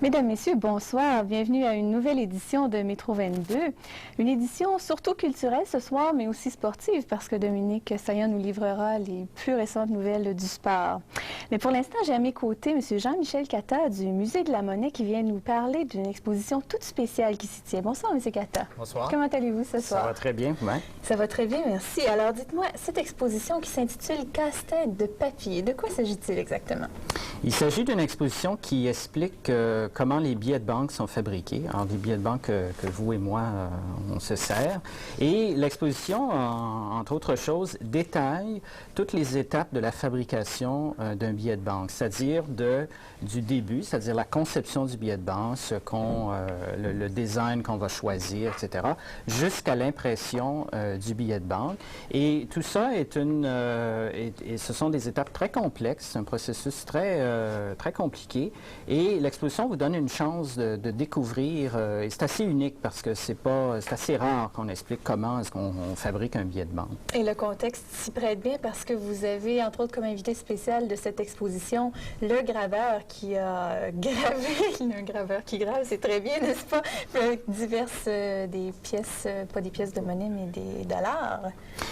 Mesdames, Messieurs, bonsoir. Bienvenue à une nouvelle édition de Métro 22. Une édition surtout culturelle ce soir, mais aussi sportive, parce que Dominique Saillant nous livrera les plus récentes nouvelles du sport. Mais pour l'instant, j'ai à mes côtés M. Jean-Michel Cata du Musée de la Monnaie qui vient nous parler d'une exposition toute spéciale qui s'y tient. Bonsoir, M. Cata. Bonsoir. Comment allez-vous ce soir? Ça va très bien, vous-même? Ça va très bien, merci. Alors, dites-moi, cette exposition qui s'intitule Casse-tête de papier, de quoi s'agit-il exactement? Il s'agit d'une exposition qui explique comment les billets de banque sont fabriqués. Alors, des billets de banque que vous et moi, on se sert. Et l'exposition, entre autres choses, détaille toutes les étapes de la fabrication d'un billet de banque, c'est-à-dire du début, c'est-à-dire la conception du billet de banque, le design qu'on va choisir, etc., jusqu'à l'impression du billet de banque. Et tout ça ce sont des étapes très complexes, un processus très compliqué. Et l'exposition vous donne une chance de découvrir, et c'est assez unique parce que c'est assez rare qu'on explique comment est-ce qu'on fabrique un billet de banque. Et le contexte s'y prête bien parce que vous avez, entre autres, comme invité spécial de cette exposition, le graveur qui a gravé, un graveur qui grave, c'est très bien, n'est-ce pas? Diverses des pièces, pas des pièces de monnaie, mais des dollars.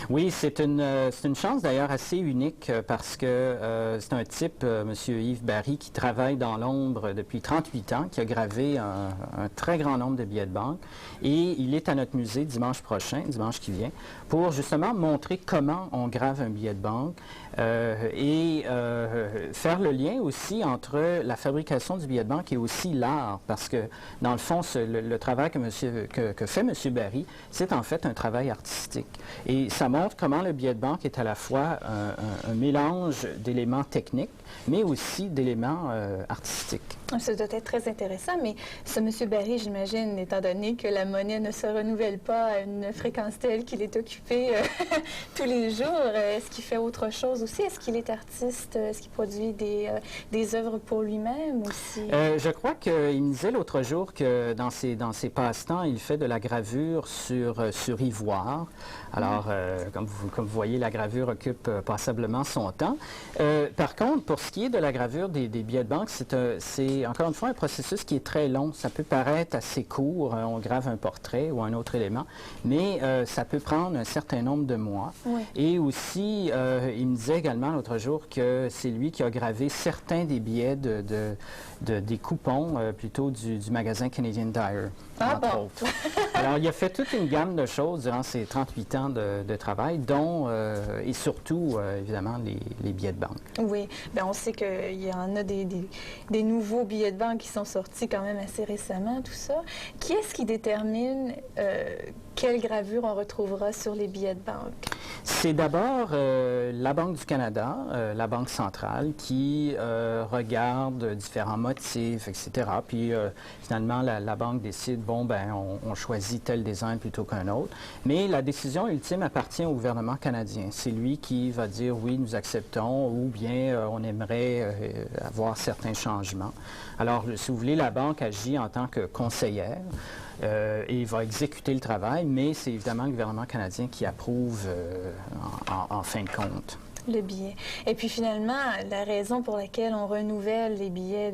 Oui, c'est une chance d'ailleurs assez unique parce que c'est un type, M. Yves Barry, qui travaille dans l'ombre depuis 38 ans, qui a gravé un très grand nombre de billets de banque. Et il est à notre musée dimanche prochain, dimanche qui vient, pour justement montrer comment on grave un billet de banque et faire le lien aussi entre la fabrication du billet de banque et aussi l'art. Parce que, dans le fond, le travail que fait M. Barry, c'est en fait un travail artistique. Et ça montre comment le billet de banque est à la fois un mélange d'éléments techniques, mais aussi d'éléments artistiques. Ça doit être très intéressant, mais ce M. Barry, j'imagine, étant donné que la monnaie ne se renouvelle pas à une fréquence telle qu'il est occupé tous les jours, est-ce qu'il fait autre chose aussi? Est-ce qu'il est artiste? Est-ce qu'il produit des œuvres pour lui-même aussi? Je crois qu'il me disait l'autre jour que dans ses passe-temps, il fait de la gravure sur ivoire. Alors, comme vous voyez, la gravure occupe passablement son temps. Par contre, pour ce qui est de la gravure des billets de banque, c'est encore une fois un processus qui est très long. Ça peut paraître assez court, on grave un portrait ou un autre élément, mais ça peut prendre un certain nombre de mois. Oui. Et aussi, il me disait également l'autre jour que c'est lui qui a gravé certains des billets des coupons, plutôt du magasin Canadian Tire, entre autres. Alors, il a fait toute une gamme de choses durant ses 38 ans de travail, dont, et surtout, évidemment, les billets de banque. Oui, bien, on sait qu'il y en a des nouveaux billets de banque qui sont sortis quand même assez récemment, tout ça. Qui est-ce qui détermine quelle gravure on retrouvera sur les billets de banque? C'est d'abord la Banque du Canada, la Banque centrale, qui regarde différents motifs, etc. Puis finalement, la Banque décide, bon, ben, on choisit tel design plutôt qu'un autre. Mais la décision ultime appartient au gouvernement canadien. C'est lui qui va dire, oui, nous acceptons, ou bien on aimerait avoir certains changements. Alors, si vous voulez, la Banque agit en tant que conseillère. Et va exécuter le travail, mais c'est évidemment le gouvernement canadien qui approuve en fin de compte. Le billet. Et puis finalement, la raison pour laquelle on renouvelle les billets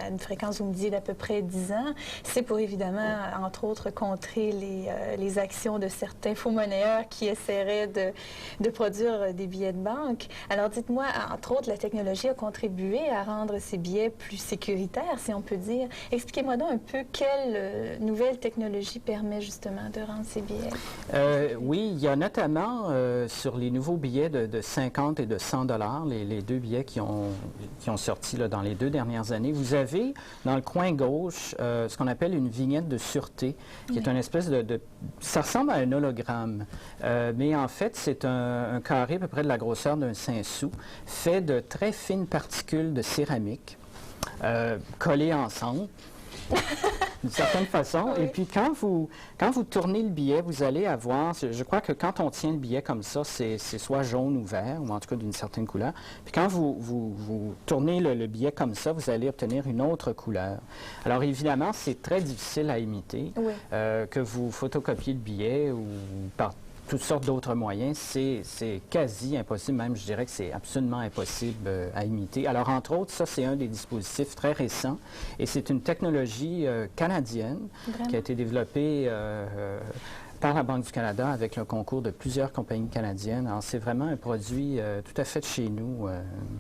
à une fréquence, vous me disiez, d'à peu près 10 ans, c'est pour évidemment, entre autres, contrer les actions de certains faux-monnayeurs qui essaieraient de produire des billets de banque. Alors dites-moi, entre autres, la technologie a contribué à rendre ces billets plus sécuritaires, si on peut dire. Expliquez-moi donc un peu quelle nouvelle technologie permet justement de rendre ces billets. Oui, il y a notamment sur les nouveaux billets de 50 et de 100 $, les deux billets qui ont sorti là, dans les 2 dernières années. Vous avez dans le coin gauche ce qu'on appelle une vignette de sûreté, qui est une espèce ça ressemble à un hologramme, mais en fait, c'est un carré à peu près de la grosseur d'un 5 sous, fait de très fines particules de céramique collées ensemble. D'une certaine façon. Oui. Et puis, quand vous tournez le billet, vous allez avoir, je crois que quand on tient le billet comme ça, c'est soit jaune ou vert, ou en tout cas d'une certaine couleur. Puis quand vous tournez le billet comme ça, vous allez obtenir une autre couleur. Alors, évidemment, c'est très difficile à imiter. Oui. Que vous photocopiez le billet ou toutes sortes d'autres moyens, c'est quasi impossible, même je dirais que c'est absolument impossible à imiter. Alors, entre autres, ça, c'est un des dispositifs très récents et c'est une technologie canadienne qui a été développée par la Banque du Canada avec le concours de plusieurs compagnies canadiennes. Alors, c'est vraiment un produit tout à fait de chez nous.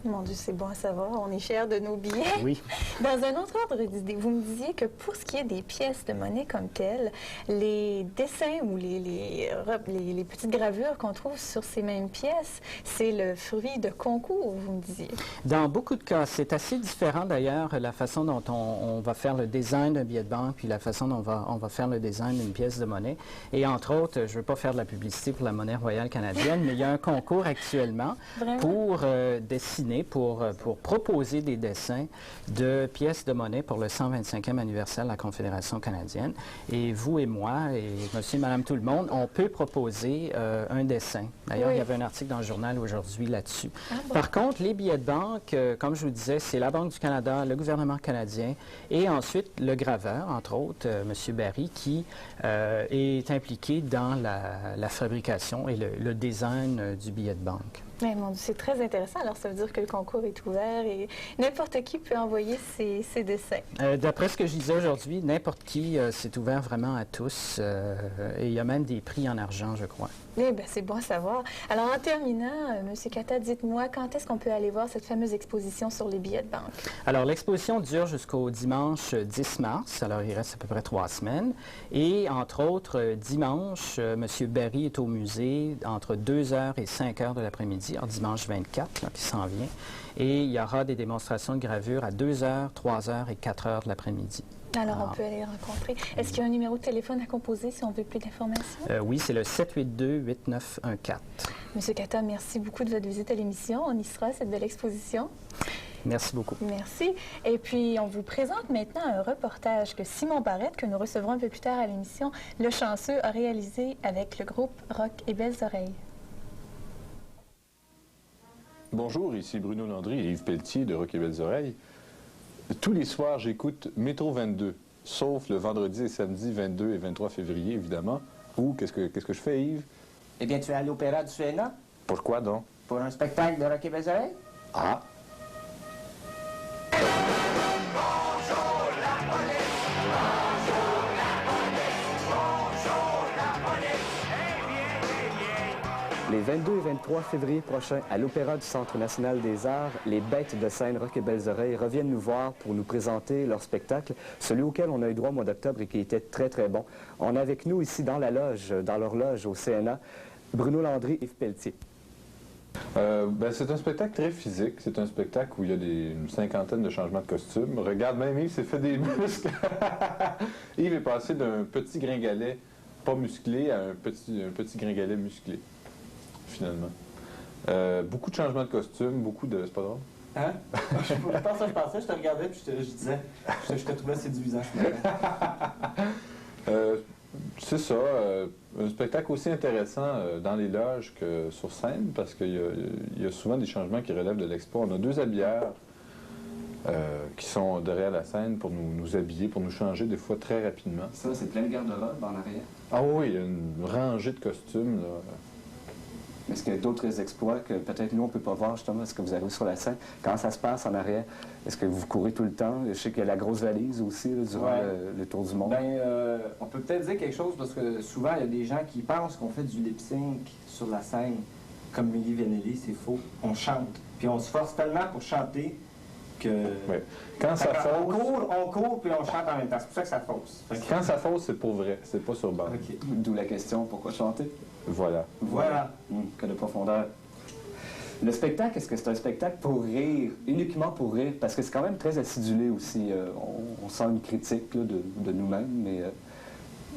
Mon Dieu, c'est bon à savoir. On est fiers de nos billets. Oui. Dans un autre ordre d'idée, vous me disiez que pour ce qui est des pièces de monnaie comme telles, les dessins ou les petites gravures qu'on trouve sur ces mêmes pièces, c'est le fruit de concours, vous me disiez. Dans beaucoup de cas, c'est assez différent d'ailleurs, la façon dont on va faire le design d'un billet de banque, puis la façon dont on va faire le design d'une pièce de monnaie. Et entre autres, je ne veux pas faire de la publicité pour la monnaie royale canadienne, mais il y a un concours actuellement pour dessiner, pour proposer des dessins de pièces de monnaie pour le 125e anniversaire de la Confédération canadienne. Et vous et moi, et monsieur et madame tout le monde, on peut proposer un dessin. D'ailleurs, il y avait un article dans le journal aujourd'hui là-dessus. Par contre, les billets de banque, comme je vous disais, c'est la Banque du Canada, le gouvernement canadien et ensuite le graveur, entre autres, monsieur Barry, qui est impliqué dans la fabrication et le design du billet de banque. C'est très intéressant. Alors, ça veut dire que le concours est ouvert et n'importe qui peut envoyer ses dessins. D'après ce que je disais aujourd'hui, n'importe qui, c'est ouvert vraiment à tous. Et il y a même des prix en argent, je crois. Eh bien, c'est bon à savoir. Alors, en terminant, M. Cata, dites-moi, quand est-ce qu'on peut aller voir cette fameuse exposition sur les billets de banque? Alors, l'exposition dure jusqu'au dimanche 10 mars. Alors, il reste à peu près 3 semaines. Et, entre autres, dimanche, M. Barry est au musée entre 2h et 5h de l'après-midi, alors dimanche 24, là, qui s'en vient. Et il y aura des démonstrations de gravure à 2h, 3h et 4h de l'après-midi. Alors, on peut aller rencontrer. Est-ce qu'il y a un numéro de téléphone à composer si on veut plus d'informations? Oui, c'est le 782-8914. Monsieur Cata, merci beaucoup de votre visite à l'émission. On y sera, cette belle exposition. Merci beaucoup. Merci. Et puis, on vous présente maintenant un reportage que Simon Barrette, que nous recevrons un peu plus tard à l'émission, Le Chanceux, a réalisé avec le groupe Rock et Belles Oreilles. Bonjour, ici Bruno Landry et Yves Pelletier de Rock et Belles Oreilles. Tous les soirs, j'écoute Métro 22, sauf le vendredi et samedi 22 et 23 février, évidemment. Ou qu'est-ce que je fais, Yves? Eh bien, tu es à l'Opéra du Suéna. Pourquoi donc? Pour un spectacle de Rock et Belles Oreilles. Ah! Les 22 et 23 février prochains, à l'Opéra du Centre national des arts, les bêtes de scène Rock et Belles Oreilles reviennent nous voir pour nous présenter leur spectacle, celui auquel on a eu droit au mois d'octobre et qui était très, très bon. On a avec nous ici dans la loge, dans leur loge au CNA, Bruno Landry et Yves Pelletier. C'est un spectacle très physique. C'est un spectacle où il y a une cinquantaine de changements de costumes. Regarde, même Yves s'est fait des muscles. Yves est passé d'un petit gringalet pas musclé à un petit gringalet musclé, finalement. Beaucoup de changements de costumes, beaucoup de... C'est pas drôle? Hein? Je pensais, je te regardais puis je disais, je te trouvais séduisant. C'est ça, un spectacle aussi intéressant dans les loges que sur scène, parce qu'il y a souvent des changements qui relèvent de l'expo. On a 2 habilleurs qui sont derrière la scène pour nous habiller, pour nous changer des fois très rapidement. Ça, c'est plein de garde-robe en arrière. Ah oui, il y a une rangée de costumes, là. Est-ce qu'il y a d'autres exploits que peut-être nous, on ne peut pas voir, justement, est-ce que vous arrivez sur la scène? Comment ça se passe en arrière? Est-ce que vous courez tout le temps? Je sais qu'il y a la grosse valise aussi, là, durant le tour du monde. Bien, on peut peut-être dire quelque chose, parce que souvent, il y a des gens qui pensent qu'on fait du lip-sync sur la scène, comme Milli Vanilli, c'est faux. On chante. Puis on se force tellement pour chanter que... Oui. Quand ça fausse... On court, puis on chante en même temps. C'est pour ça que ça fausse. Quand ça fausse, c'est pour vrai. C'est pas sur bande. Okay. D'où la question, pourquoi chanter? Voilà. Que de profondeur. Le spectacle, est-ce que c'est un spectacle pour rire, uniquement pour rire? Parce que c'est quand même très acidulé aussi. On sent une critique là, de nous-mêmes, mais...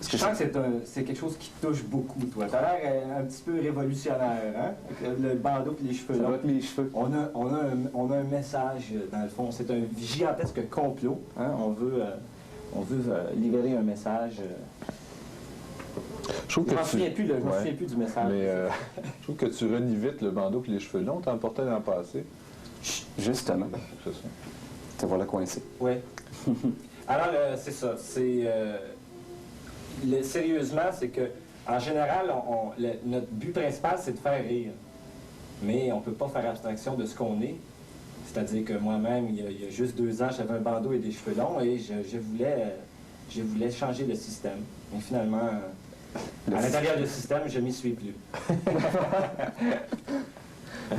Je sens que c'est quelque chose qui touche beaucoup, toi. Tu as l'air un petit peu révolutionnaire, hein? Avec le bandeau et les cheveux longs. Mes cheveux. On a un message, dans le fond. C'est un gigantesque complot. Hein? On veut livrer un message... Je me souviens plus du message. Mais je trouve que tu renies vite le bandeau et les cheveux longs. T'en portais dans le passé. Justement. C'est ça. Te voilà coincé. Oui. Alors, c'est ça. Sérieusement, c'est que En général, notre but principal, c'est de faire rire. Mais on ne peut pas faire abstraction de ce qu'on est. C'est-à-dire que moi-même, il y a juste 2 ans, j'avais un bandeau et des cheveux longs et je voulais changer le système. Mais finalement, à l'intérieur du système, je m'y suis plus.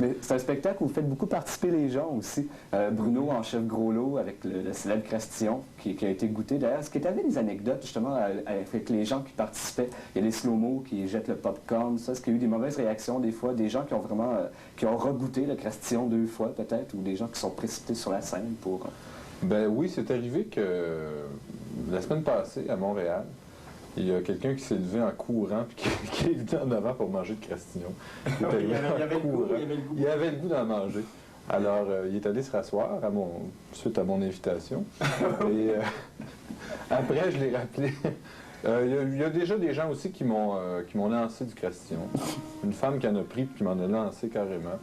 Mais c'est un spectacle où vous faites beaucoup participer les gens aussi. Bruno en chef gros lot avec le célèbre Crastillon qui a été goûté. D'ailleurs, est-ce que tu avais des anecdotes justement avec les gens qui participaient? Il y a les slow-mo qui jettent le popcorn, ça. Est-ce qu'il y a eu des mauvaises réactions des fois? Des gens qui ont vraiment qui ont regoûté le Crastillon 2 fois peut-être? Ou des gens qui sont précipités sur la scène pour... Ben oui, c'est arrivé que la semaine passée à Montréal, il y a quelqu'un qui s'est levé en courant puis qui est venu en avant pour manger le Crastillon. Il avait le goût. Il avait le goût d'en manger. Alors, il est allé se rasseoir suite à mon invitation. Et après, je l'ai rappelé. Il y a déjà des gens aussi qui m'ont lancé du Crastillon. Une femme qui en a pris et qui m'en a lancé carrément.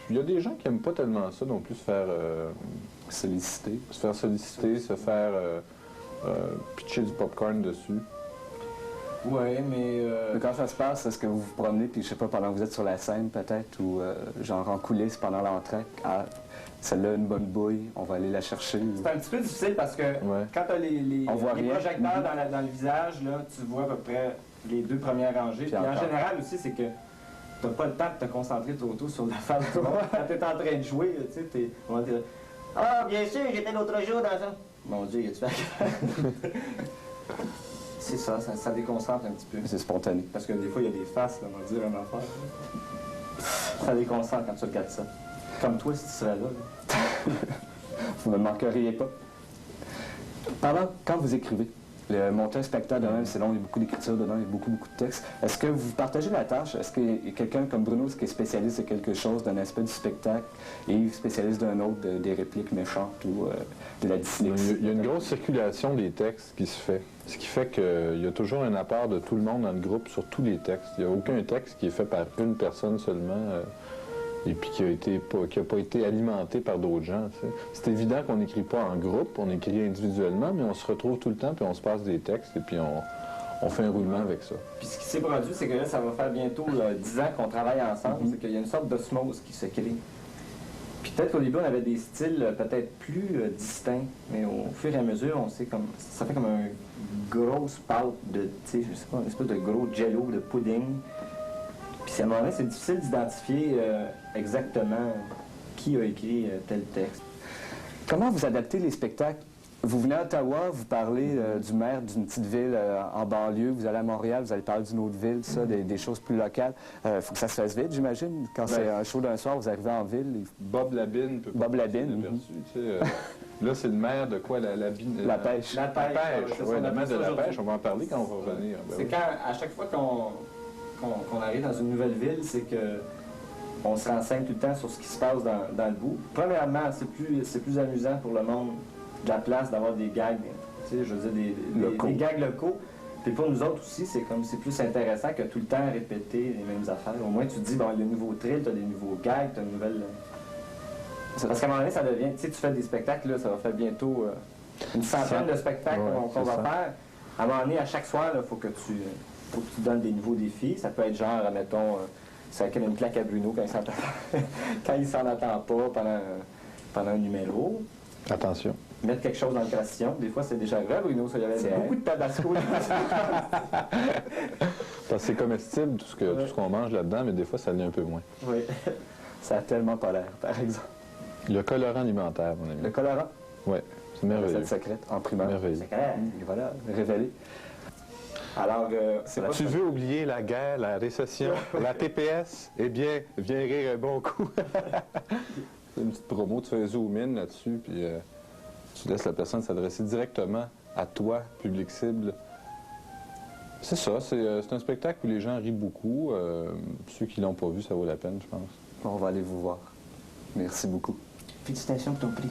Il y a des gens qui n'aiment pas tellement ça non plus, se faire solliciter, se faire pitcher du popcorn dessus. Oui, mais... Mais quand ça se passe, est-ce que vous vous promenez, puis je sais pas, pendant que vous êtes sur la scène peut-être, ou genre en coulisses pendant l'entrée, ah, celle-là, une bonne bouille, on va aller la chercher. C'est un petit peu difficile parce que quand tu as les projecteurs dans le visage, là, tu vois à peu près les 2 premières rangées. Puis en général aussi, c'est que tu n'as pas le temps de te concentrer trop sur la face du monde. Quand tu es en train de jouer, tu sais, on va dire « Ah, bien sûr, j'étais l'autre jour dans ça. » Mon Dieu, il y a-tu fait? C'est ça déconcentre un petit peu. C'est spontané. Parce que des fois, il y a des faces, là, on va dire une affaire. Ça déconcentre quand tu regardes ça. Comme toi, si tu serais là. Vous ne me manqueriez pas. Quand vous écrivez, monter un spectacle de même, c'est long, il y a beaucoup d'écriture dedans, il y a beaucoup de textes. Est-ce que vous partagez la tâche? Est-ce qu'il y a quelqu'un comme Bruno qui est spécialiste de quelque chose, d'un aspect du spectacle, et Yves spécialiste d'un autre, des répliques méchantes ou de la dyslexie? Il y a une grosse circulation des textes qui se fait. Ce qui fait qu'il y a toujours un apport de tout le monde dans le groupe sur tous les textes. Il n'y a aucun texte qui est fait par une personne seulement et puis qui n'a pas été alimenté par d'autres gens. Tu sais. C'est évident qu'on n'écrit pas en groupe, on écrit individuellement, mais on se retrouve tout le temps, puis on se passe des textes, et puis on fait un roulement avec ça. Puis ce qui s'est produit, c'est que là, ça va faire bientôt 10 ans qu'on travaille ensemble, c'est qu'il y a une sorte d'osmose qui se crée. Puis peut-être qu'au début, on avait des styles peut-être plus distincts, mais au fur et à mesure, on sait comme ça fait comme un gros pâte de, tu sais, je sais pas, une espèce de gros jello, de pudding. Puis à un moment donné, c'est difficile d'identifier exactement qui a écrit tel texte. Comment vous adaptez les spectacles? Vous venez à Ottawa, vous parlez du maire d'une petite ville en banlieue, vous allez à Montréal, vous allez parler d'une autre ville, ça, des choses plus locales. Il faut que ça se fasse vite, j'imagine. Quand c'est un show d'un soir, vous arrivez en ville. Bob Labine peut pas passer inaperçu, tu sais, là, c'est le maire de quoi? La pêche. La pêche, oui, le maire de la pêche, on va en parler quand on va revenir. Ben c'est quand, à chaque fois qu'on arrive dans une nouvelle ville, c'est que on se renseigne tout le temps sur ce qui se passe dans le bout. Premièrement, c'est plus amusant pour le monde de la place d'avoir des gags, tu sais, je veux dire, des gags locaux. Puis pour nous autres aussi, c'est plus intéressant que tout le temps répéter les mêmes affaires. Au moins, tu te dis, bon, il y a un nouveau thrill, tu as des nouveaux gags, tu as une nouvelle... Parce qu'à un moment donné, ça devient... Tu sais, tu fais des spectacles, là, ça va faire bientôt une centaine de spectacles qu'on va faire. À un moment donné, à chaque soir, il faut que tu donnes des nouveaux défis. Ça peut être genre, mettons, ça va une claque à Bruno quand il s'en attend pas pendant un numéro. Attention. Mettre quelque chose dans le Crastillon. Des fois, c'est déjà vrai, Bruno. Ça, il y avait beaucoup de tabasco. Parce que c'est comestible, tout ce qu'on mange là-dedans, mais des fois, ça l'est un peu moins. Oui. Ça a tellement pas l'air, par exemple. Le colorant alimentaire, mon ami. Le colorant? Oui, c'est merveilleux. Recette secrète, en primaire. Merveilleux. Et voilà, révélé. Alors, tu veux oublier la guerre, la récession, la TPS? Eh bien, viens rire un bon coup. C'est une petite promo, tu fais un zoom in là-dessus, puis tu laisses la personne s'adresser directement à toi, public cible. C'est ça, c'est un spectacle où les gens rient beaucoup. Ceux qui l'ont pas vu, ça vaut la peine, je pense. On va aller vous voir. Merci beaucoup. Félicitations pour ton prix.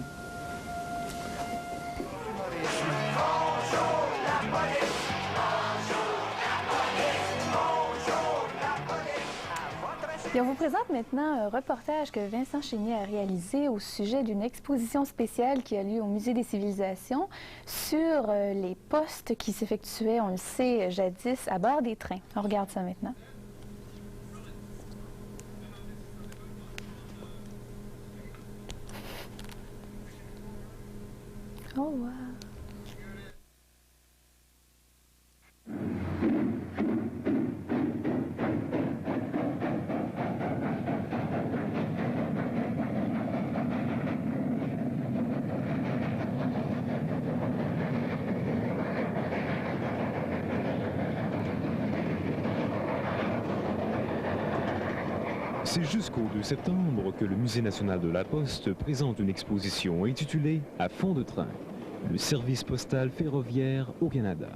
Votre Et on vous présente maintenant un reportage que Vincent Chénier a réalisé au sujet d'une exposition spéciale qui a lieu au Musée des civilisations sur les postes qui s'effectuaient, on le sait, jadis à bord des trains. On regarde ça maintenant. Oh, wow! C'est jusqu'au 2 septembre que le Musée national de la Poste présente une exposition intitulée « À fond de train, le service postal ferroviaire au Canada ».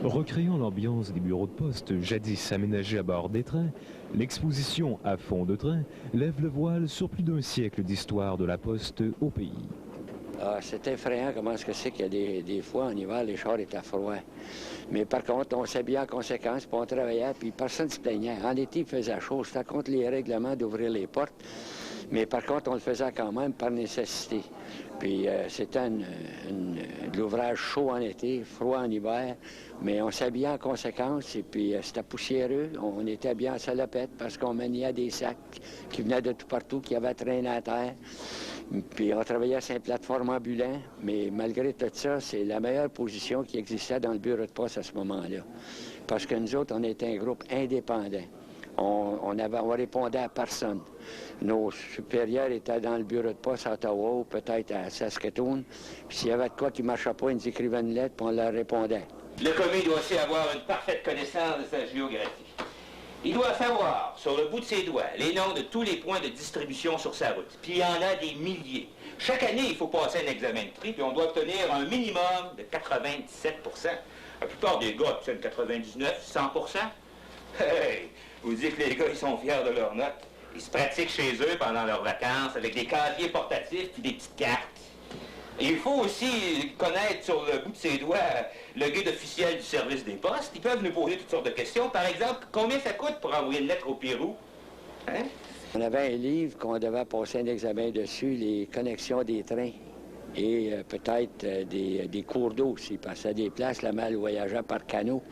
Recréant l'ambiance des bureaux de poste jadis aménagés à bord des trains, l'exposition « À fond de train » lève le voile sur plus d'un siècle d'histoire de la Poste au pays. Ah, c'est effrayant comment est-ce que c'est qu'il y a des fois, en hiver, les chars étaient froids. Mais par contre, on s'habillait en conséquence, puis on travaillait, puis personne ne se plaignait. En été, il faisait chaud. C'était contre les règlements d'ouvrir les portes. Mais par contre, on le faisait quand même par nécessité. Puis c'était de l'ouvrage chaud en été, froid en hiver, mais on s'habillait en conséquence et puis c'était poussiéreux. On était bien en salopette parce qu'on maniait des sacs qui venaient de tout partout, qui avaient traîné à terre. Puis on travaillait sur une plateforme ambulante, mais malgré tout ça, c'est la meilleure position qui existait dans le bureau de poste à ce moment-là. Parce que nous autres, on était un groupe indépendant. On répondait à personne. Nos supérieurs étaient dans le bureau de poste à Ottawa ou peut-être à Saskatoon. Puis s'il y avait de quoi qui ne marchait pas, ils nous écrivaient une lettre puis on leur répondait. Le commis doit aussi avoir une parfaite connaissance de sa géographie. Il doit savoir, sur le bout de ses doigts, les noms de tous les points de distribution sur sa route. Puis il y en a des milliers. Chaque année, il faut passer un examen de prix, puis on doit obtenir un minimum de 97 %. La plupart des gars obtiennent 99, 100 %. Hey! Vous dites que les gars, ils sont fiers de leurs notes. Ils se pratiquent chez eux pendant leurs vacances avec des casiers portatifs puis des petites cartes. Et il faut aussi connaître sur le bout de ses doigts le guide officiel du service des postes. Ils peuvent nous poser toutes sortes de questions. Par exemple, combien ça coûte pour envoyer une lettre au Pérou? Hein? On avait un livre qu'on devait passer un examen dessus, les connexions des trains. Et peut-être des cours d'eau aussi, parce que des places, la mal voyageait par canot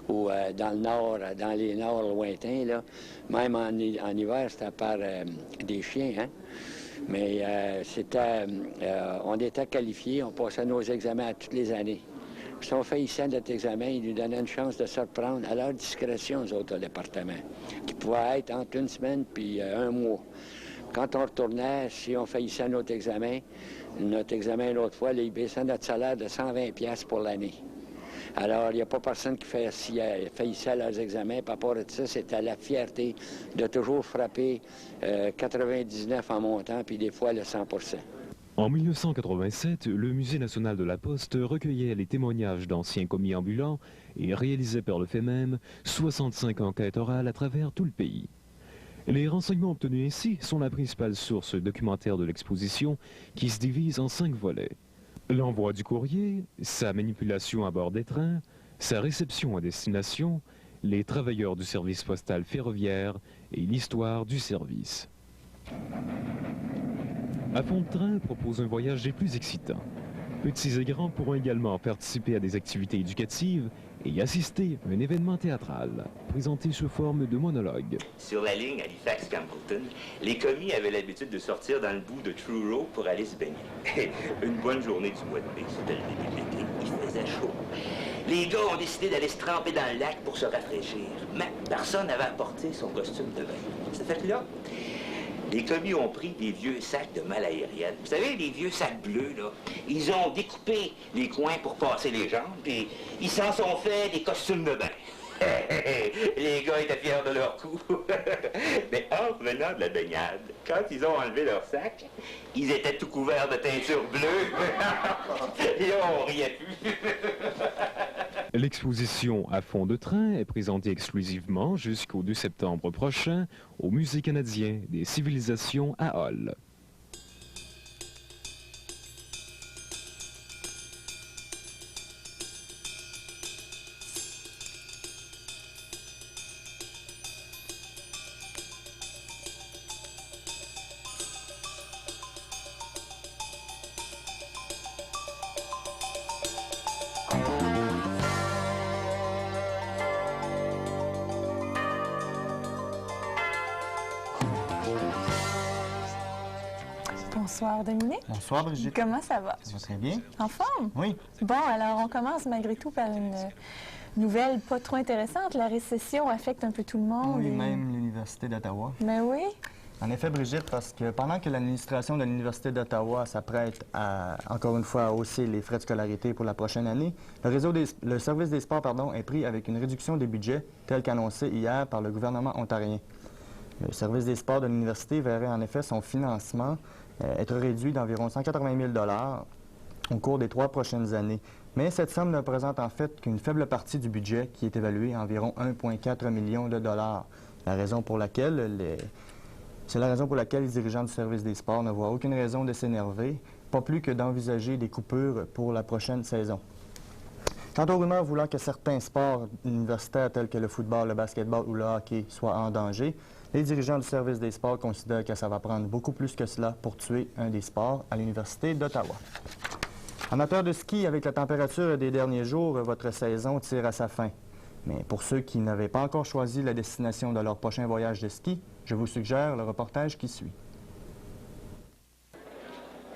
ou dans le nord, dans les nords lointains, là. Même en hiver, c'était par des chiens, hein? Mais on était qualifiés, on passait nos examens à toutes les années. Si on faillissait notre examen, ils nous donnaient une chance de se reprendre à leur discrétion, nous autres, au département, qui pouvait être entre une semaine puis un mois. Quand on retournait, si on faillissait notre examen l'autre fois, ils baissaient notre salaire de 120 $ pour l'année. Alors, il n'y a pas personne qui faillissait à leurs examens. Par rapport à ça, c'était la fierté de toujours frapper 99 en montant, puis des fois le 100 %. En 1987, le Musée national de la Poste recueillait les témoignages d'anciens commis ambulants et réalisait par le fait même 65 enquêtes orales à travers tout le pays. Les renseignements obtenus ainsi sont la principale source documentaire de l'exposition qui se divise en 5 volets. L'envoi du courrier, sa manipulation à bord des trains, sa réception à destination, les travailleurs du service postal ferroviaire et l'histoire du service. À fond de train propose un voyage des plus excitants. Petits et grands pourront également participer à des activités éducatives et assister à un événement théâtral, présenté sous forme de monologue. Sur la ligne Halifax-Campbellton, les commis avaient l'habitude de sortir dans le bout de Truro pour aller se baigner. Une bonne journée du mois de mai, c'était le début de l'été, il faisait chaud. Les gars ont décidé d'aller se tremper dans le lac pour se rafraîchir, mais personne n'avait apporté son costume de bain. Ça fait que là, les commis ont pris des vieux sacs de malle aérienne. Vous savez, les vieux sacs bleus, là, ils ont découpé les coins pour passer les jambes, puis ils s'en sont fait des costumes de bain. Les gars étaient fiers de leur coup. Mais en revenant de la baignade, quand ils ont enlevé leur sac, ils étaient tout couverts de teinture bleue. Et là, on riait plus. L'exposition À fond de train est présentée exclusivement jusqu'au 2 septembre prochain au Musée canadien des civilisations à Hull. Bonsoir Dominique. Bonsoir Brigitte. Comment ça va? Ça va très bien. En forme? Oui. Bon, alors on commence malgré tout par une nouvelle pas trop intéressante. La récession affecte un peu tout le monde. Oui, même l'Université d'Ottawa. Ben oui. En effet, Brigitte, parce que pendant que l'administration de l'Université d'Ottawa s'apprête à, encore une fois, à hausser les frais de scolarité pour la prochaine année, le service des sports est pris avec une réduction des budgets, telle qu'annoncée hier par le gouvernement ontarien. Le service des sports de l'Université verrait en effet son financement être réduit d'environ 180 000 au cours des 3 prochaines années. Mais cette somme ne représente en fait qu'une faible partie du budget qui est évalué à environ 1,4 million de dollars. C'est la raison pour laquelle les dirigeants du service des sports ne voient aucune raison de s'énerver, pas plus que d'envisager des coupures pour la prochaine saison. Quant aux rumeurs voulant que certains sports universitaires tels que le football, le basketball ou le hockey soient en danger, les dirigeants du service des sports considèrent que ça va prendre beaucoup plus que cela pour tuer un des sports à l'Université d'Ottawa. Amateurs de ski, avec la température des derniers jours, votre saison tire à sa fin. Mais pour ceux qui n'avaient pas encore choisi la destination de leur prochain voyage de ski, je vous suggère le reportage qui suit.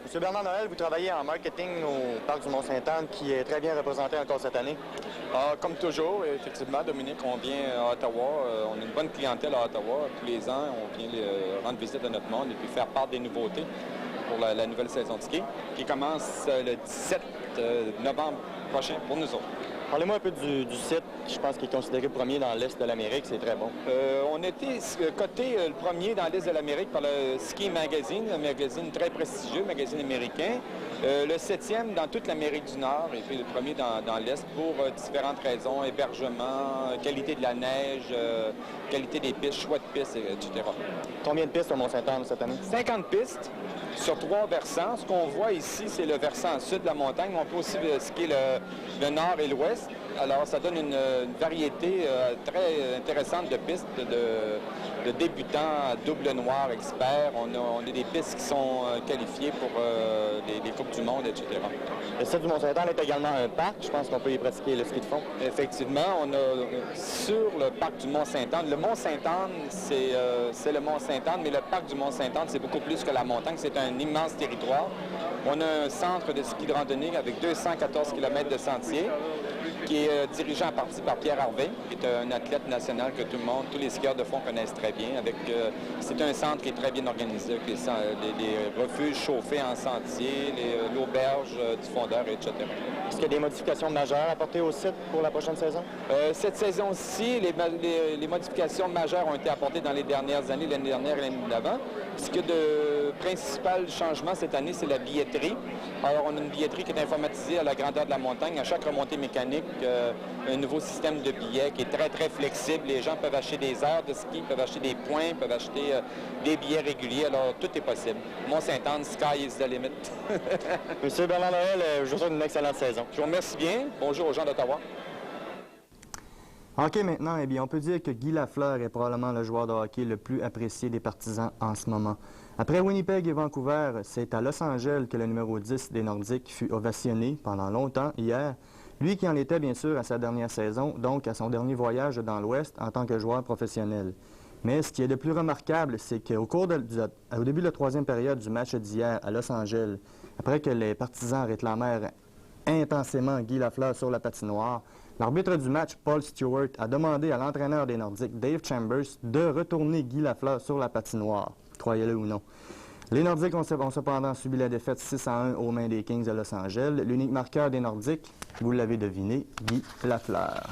Monsieur Bernard Noël, vous travaillez en marketing au Parc du Mont-Sainte-Anne, qui est très bien représenté encore cette année. Comme toujours, effectivement, Dominique, on vient à Ottawa. On a une bonne clientèle à Ottawa. Tous les ans, on vient rendre visite à notre monde et puis faire part des nouveautés pour la nouvelle saison de ski, qui commence le 17 novembre prochain pour nous autres. Parlez-moi un peu du site. Je pense qu'il est considéré premier dans l'Est de l'Amérique. C'est très bon. On a été coté le premier dans l'Est de l'Amérique par le Ski Magazine, un magazine très prestigieux, magazine américain. Le 7e dans toute l'Amérique du Nord et puis le premier dans l'Est pour différentes raisons, hébergement, qualité de la neige, qualité des pistes, choix de pistes, etc. Combien de pistes au Mont-Sainte-Anne cette année? 50 pistes sur 3 versants. Ce qu'on voit ici, c'est le versant sud de la montagne. On peut aussi skier le nord et l'ouest. Alors, ça donne une variété très intéressante de pistes de débutants, double noir, experts. On a des pistes qui sont qualifiées pour les Coupes du Monde, etc. Le site du Mont-Sainte-Anne est également un parc. Je pense qu'on peut y pratiquer le ski de fond. Effectivement, on a sur le parc du Mont-Sainte-Anne. Le Mont-Sainte-Anne, c'est le Mont-Sainte-Anne, mais le parc du Mont-Sainte-Anne, c'est beaucoup plus que la montagne. C'est un immense territoire. On a un centre de ski de randonnée avec 214 km de sentiers, qui est dirigé en partie par Pierre Harvey, qui est un athlète national que tous les skieurs de fond connaissent très bien. C'est un centre qui est très bien organisé, avec les refuges chauffés en sentier, l'auberge du fondeur, etc. Est-ce qu'il y a des modifications majeures apportées au site pour la prochaine saison? Cette saison-ci, les modifications majeures ont été apportées dans les dernières années, l'année dernière et l'année d'avant. Ce qui est de principal changement cette année, c'est la billetterie. Alors, on a une billetterie qui est informatisée à la grandeur de la montagne. À chaque remontée mécanique, un nouveau système de billets qui est très, très flexible. Les gens peuvent acheter des heures de ski, peuvent acheter des points, peuvent acheter des billets réguliers. Alors, tout est possible. Mont-Sainte-Anne, sky is the limit. Monsieur Bernard Noël, je vous souhaite une excellente saison. Je vous remercie bien. Bonjour aux gens d'Ottawa. Hockey maintenant, eh bien, on peut dire que Guy Lafleur est probablement le joueur de hockey le plus apprécié des partisans en ce moment. Après Winnipeg et Vancouver, c'est à Los Angeles que le numéro 10 des Nordiques fut ovationné pendant longtemps hier. Lui qui en était bien sûr à sa dernière saison, donc à son dernier voyage dans l'Ouest en tant que joueur professionnel. Mais ce qui est de plus remarquable, c'est qu'au début de la 3e période du match d'hier à Los Angeles, après que les partisans réclamèrent intensément Guy Lafleur sur la patinoire, l'arbitre du match, Paul Stewart, a demandé à l'entraîneur des Nordiques, Dave Chambers, de retourner Guy Lafleur sur la patinoire, croyez-le ou non. Les Nordiques ont cependant subi la défaite 6-1 aux mains des Kings de Los Angeles. L'unique marqueur des Nordiques, vous l'avez deviné, Guy Lafleur.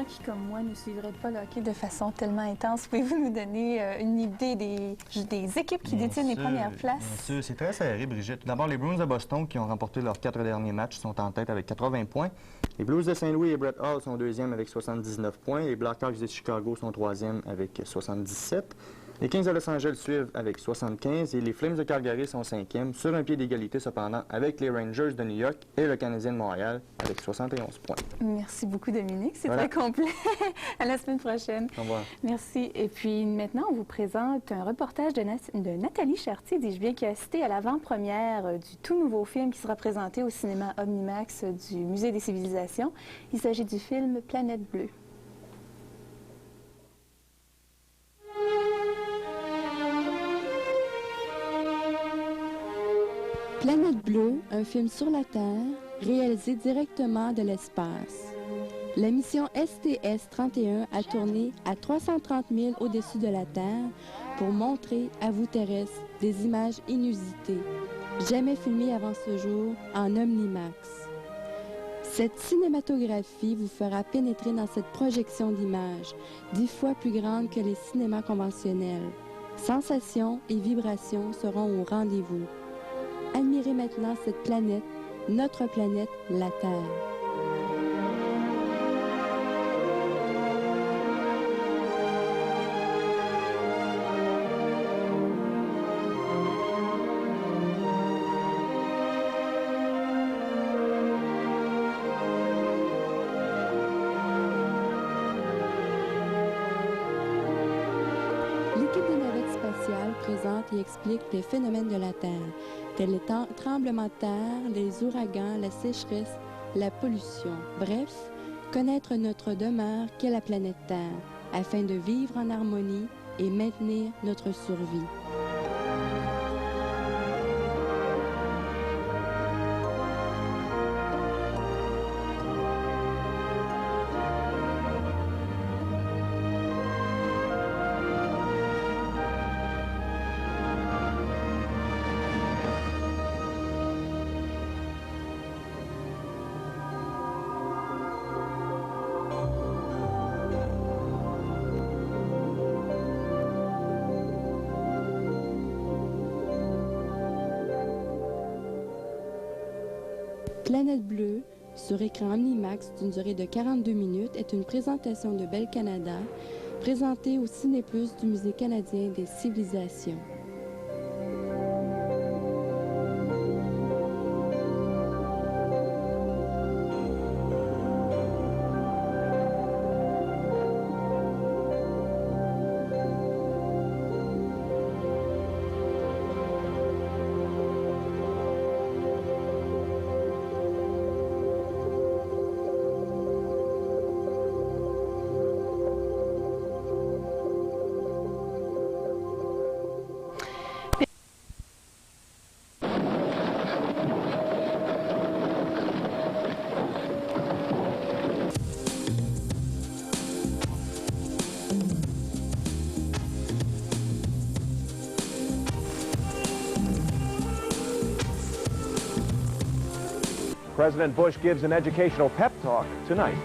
Qui, comme moi, ne suivraient pas le hockey de façon tellement intense, pouvez-vous nous donner une idée des équipes qui détiennent les premières places? Bien sûr, c'est très serré, Brigitte. Tout d'abord, les Bruins de Boston, qui ont remporté leurs 4 derniers matchs, sont en tête avec 80 points. Les Blues de Saint-Louis et Brett Hall sont 2e avec 79 points. Les Blackhawks de Chicago sont 3e avec 77. Les Kings de Los Angeles suivent avec 75 et les Flames de Calgary sont 5e, sur un pied d'égalité cependant avec les Rangers de New York et le Canadien de Montréal avec 71 points. Merci beaucoup, Dominique. C'est Voilà. très complet. À la semaine prochaine. Au revoir. Merci. Et puis maintenant, on vous présente un reportage de Nathalie Chartier, dis-je bien, qui a assisté à l'avant-première du tout nouveau film qui sera présenté au cinéma Omnimax du Musée des civilisations. Il s'agit du film Planète bleue. Planète bleue, un film sur la Terre, réalisé directement de l'espace. La mission STS-31 a tourné à 330 000 au-dessus de la Terre pour montrer à vous terrestres des images inusitées, jamais filmées avant ce jour en Omnimax. Cette cinématographie vous fera pénétrer dans cette projection d'images, 10 fois plus grande que les cinémas conventionnels. Sensations et vibrations seront au rendez-vous. Admirez maintenant cette planète, notre planète, la Terre. L'équipe des navettes spatiales présente et explique les phénomènes de la Terre, tels les tremblements de terre, les ouragans, la sécheresse, la pollution. Bref, connaître notre demeure qu'est la planète Terre, afin de vivre en harmonie et maintenir notre survie. Planète bleue, sur écran Omnimax d'une durée de 42 minutes, est une présentation de Bell Canada, présentée au Cinéplus du Musée canadien des civilisations. President Bush gives an educational pep talk tonight.